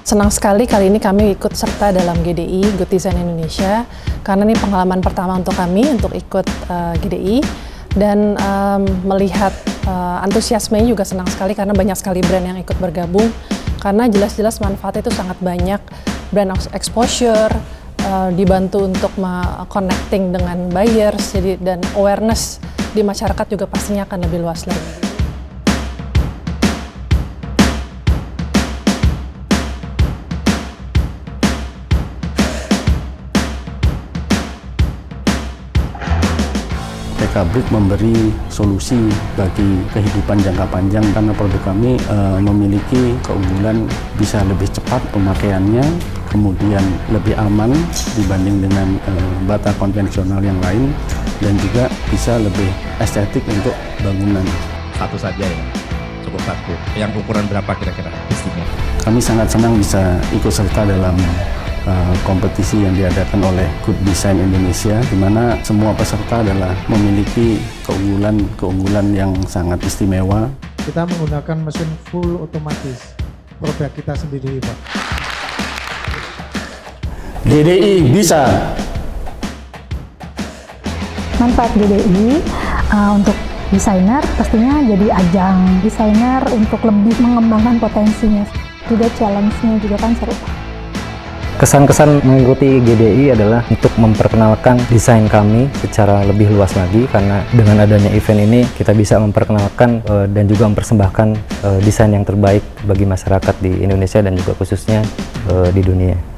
Senang sekali kali ini kami ikut serta dalam GDI, Good Design Indonesia, karena ini pengalaman pertama untuk kami untuk ikut GDI, dan melihat antusiasmenya juga senang sekali karena banyak sekali brand yang ikut bergabung, karena jelas-jelas manfaatnya itu sangat banyak, brand exposure, dibantu untuk connecting dengan buyers, jadi, dan awareness di masyarakat juga pastinya akan lebih luas lagi. PK-Brick memberi solusi bagi kehidupan jangka panjang karena produk kami memiliki keunggulan bisa lebih cepat pemakaiannya, kemudian lebih aman dibanding dengan bata konvensional yang lain, dan juga bisa lebih estetik untuk bangunan. Satu saja ya, cukup satu. Yang ukuran berapa kira-kira pastinya? Kami sangat senang bisa ikut serta dalam kompetisi yang diadakan oleh Good Design Indonesia, di mana semua peserta adalah memiliki keunggulan yang sangat istimewa. Kita menggunakan mesin full otomatis, produk kita sendiri, Pak. GDI bisa. Manfaat GDI untuk desainer pastinya jadi ajang desainer untuk lebih mengembangkan potensinya. Juga challenge-nya juga kan seru. Kesan-kesan mengikuti GDI adalah untuk memperkenalkan desain kami secara lebih luas lagi, karena dengan adanya event ini kita bisa memperkenalkan dan juga mempersembahkan desain yang terbaik bagi masyarakat di Indonesia dan juga khususnya di dunia.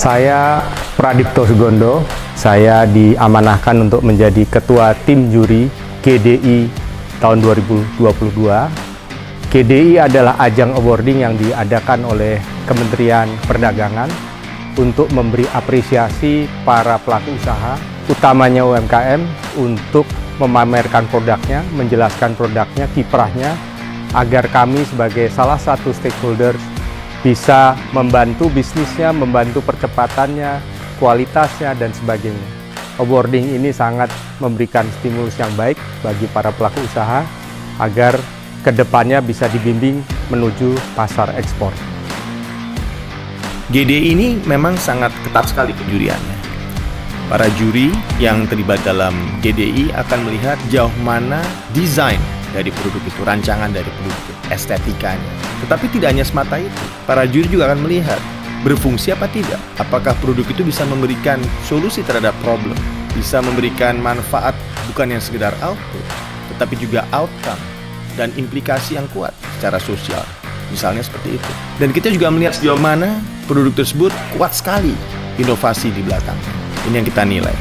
Saya Pradipto Sugondo, saya diamanahkan untuk menjadi Ketua Tim Juri GDI tahun 2022. GDI adalah ajang awarding yang diadakan oleh Kementerian Perdagangan untuk memberi apresiasi para pelaku usaha, utamanya UMKM, untuk memamerkan produknya, menjelaskan produknya, kiprahnya, agar kami sebagai salah satu stakeholder bisa membantu bisnisnya, membantu percepatannya, kualitasnya, dan sebagainya. Awarding ini sangat memberikan stimulus yang baik bagi para pelaku usaha agar kedepannya bisa dibimbing menuju pasar ekspor. GDI ini memang sangat ketat sekali penjuriannya. Para juri yang terlibat dalam GDI akan melihat jauh mana desain dari produk itu, rancangan dari produk itu, estetikanya. Tetapi tidak hanya semata itu, para juri juga akan melihat berfungsi apa tidak. Apakah produk itu bisa memberikan solusi terhadap problem, bisa memberikan manfaat bukan yang sekedar output, tetapi juga outcome dan implikasi yang kuat secara sosial. Misalnya seperti itu. Dan kita juga melihat sejauh mana produk tersebut kuat sekali inovasi di belakangnya. Ini yang kita nilai.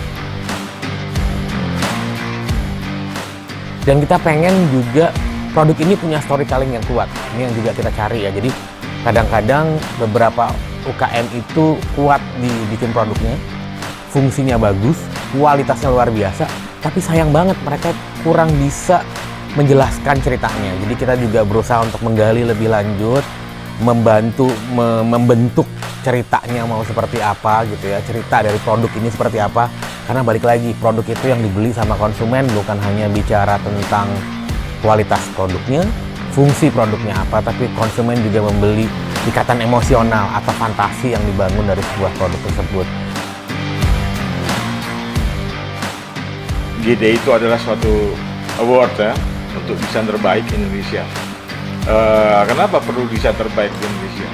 Dan kita pengen juga produk ini punya storytelling yang kuat. Ini yang juga kita cari ya. Jadi kadang-kadang beberapa UKM itu kuat dibikin produknya, fungsinya bagus, kualitasnya luar biasa, tapi sayang banget mereka kurang bisa menjelaskan ceritanya. Jadi kita juga berusaha untuk menggali lebih lanjut, membentuk ceritanya mau seperti apa gitu ya, cerita dari produk ini seperti apa. Karena balik lagi, produk itu yang dibeli sama konsumen bukan hanya bicara tentang kualitas produknya, fungsi produknya apa, tapi konsumen juga membeli ikatan emosional atau fantasi yang dibangun dari sebuah produk tersebut. GDI itu adalah suatu award ya untuk desain terbaik Indonesia. Kenapa perlu desain terbaik di Indonesia?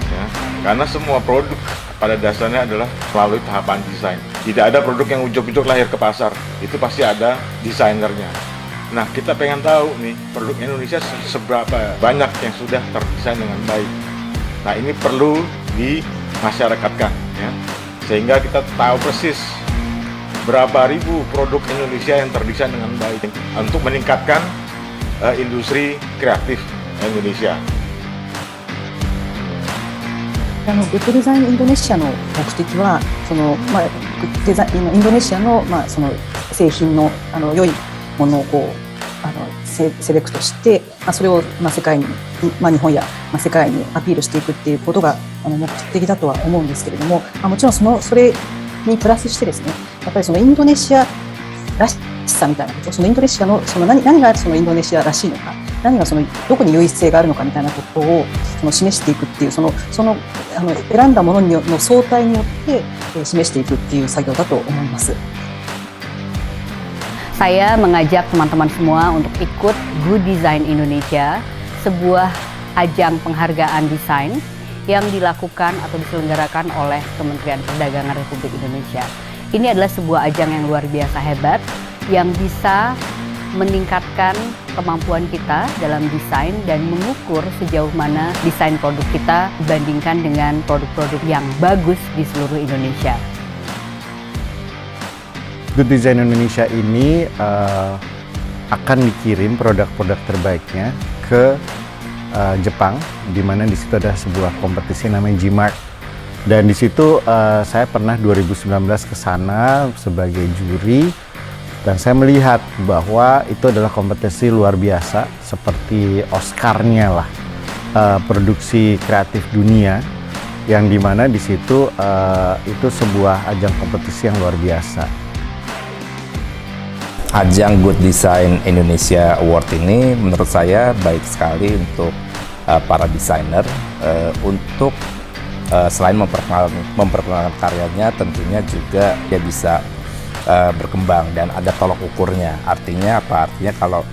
Ya, karena semua produk pada dasarnya adalah melalui tahapan desain. Tidak ada produk yang ujuk-ujuk lahir ke pasar, itu pasti ada desainernya. Nah, kita pengen tahu nih, produk Indonesia seberapa banyak yang sudah terdesain dengan baik. Nah, ini perlu dimasyarakatkan, ya, sehingga kita tahu persis berapa ribu produk Indonesia yang terdesain dengan baik untuk meningkatkan industri kreatif Indonesia. グッドデザインインドネシアの目的はインドネシアの、その製品の良いものをセレクトして、それを、世界に、日本や、世界にアピールしていくっていうことが目的だとは思うんですけれども、もちろんそれにプラスしてですね、やっぱりそのインドネシアらしさみたいなこと、そのインドネシアの何がそのインドネシアらしいのか、何がどこに優位性があるのかみたいなことを示していくっていうその選んだものの相対によって示していくっていう作業だと思います。Saya mengajak teman-teman semua untuk ikut Good Design Indonesia, sebuah ajang penghargaan desain yang dilakukan atau diselenggarakan oleh Kementerian Perdagangan Republik Indonesia. Ini adalah sebuah ajang yang luar biasa hebat yang bisa meningkatkan kemampuan kita dalam desain dan mengukur sejauh mana desain produk kita dibandingkan dengan produk-produk yang bagus di seluruh Indonesia. Good Design Indonesia ini akan dikirim produk-produk terbaiknya ke Jepang, di mana di situ ada sebuah kompetisi namanya G-Mark. Dan di situ saya pernah 2019 ke sana sebagai juri. Dan saya melihat bahwa itu adalah kompetisi luar biasa, seperti Oscar-nya lah, produksi kreatif dunia, yang dimana di situ itu sebuah ajang kompetisi yang luar biasa. Ajang Good Design Indonesia Award ini menurut saya baik sekali untuk para desainer, untuk selain memperkenalkan karyanya, tentunya juga dia bisa berkembang dan ada tolok ukurnya. Artinya apa? Artinya kalau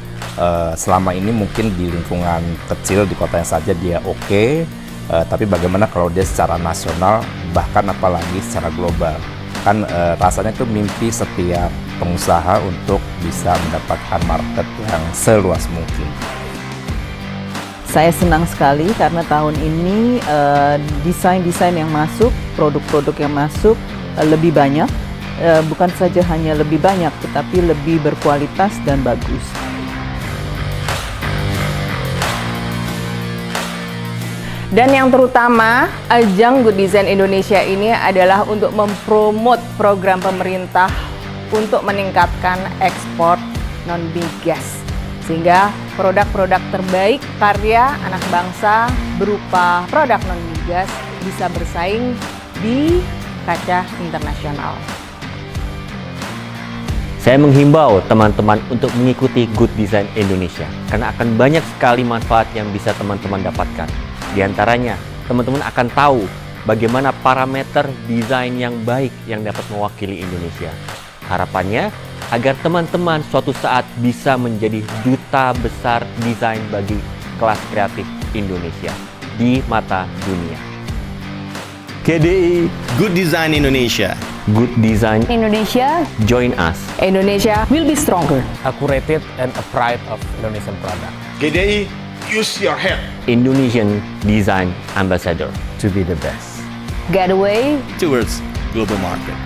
selama ini mungkin di lingkungan kecil di kotanya saja dia oke, tapi bagaimana kalau dia secara nasional, bahkan apalagi secara global. Kan rasanya itu mimpi setiap pengusaha untuk bisa mendapatkan market yang seluas mungkin. Saya senang sekali karena tahun ini desain-desain yang masuk, produk-produk yang masuk lebih banyak. Bukan saja hanya lebih banyak, tetapi lebih berkualitas dan bagus. Dan yang terutama, ajang Good Design Indonesia ini adalah untuk mempromot program pemerintah untuk meningkatkan ekspor non-migas. Sehingga produk-produk terbaik karya anak bangsa berupa produk non-migas bisa bersaing di kancah internasional. Saya menghimbau teman-teman untuk mengikuti Good Design Indonesia karena akan banyak sekali manfaat yang bisa teman-teman dapatkan. Di antaranya, teman-teman akan tahu bagaimana parameter desain yang baik yang dapat mewakili Indonesia. Harapannya agar teman-teman suatu saat bisa menjadi duta besar desain bagi kelas kreatif Indonesia di mata dunia. GDI Good Design Indonesia. Good Design Indonesia, join us. Indonesia will be stronger. A curated and a pride of Indonesian product. GDI, use your head. Indonesian Design Ambassador. To be the best. Get away towards global market.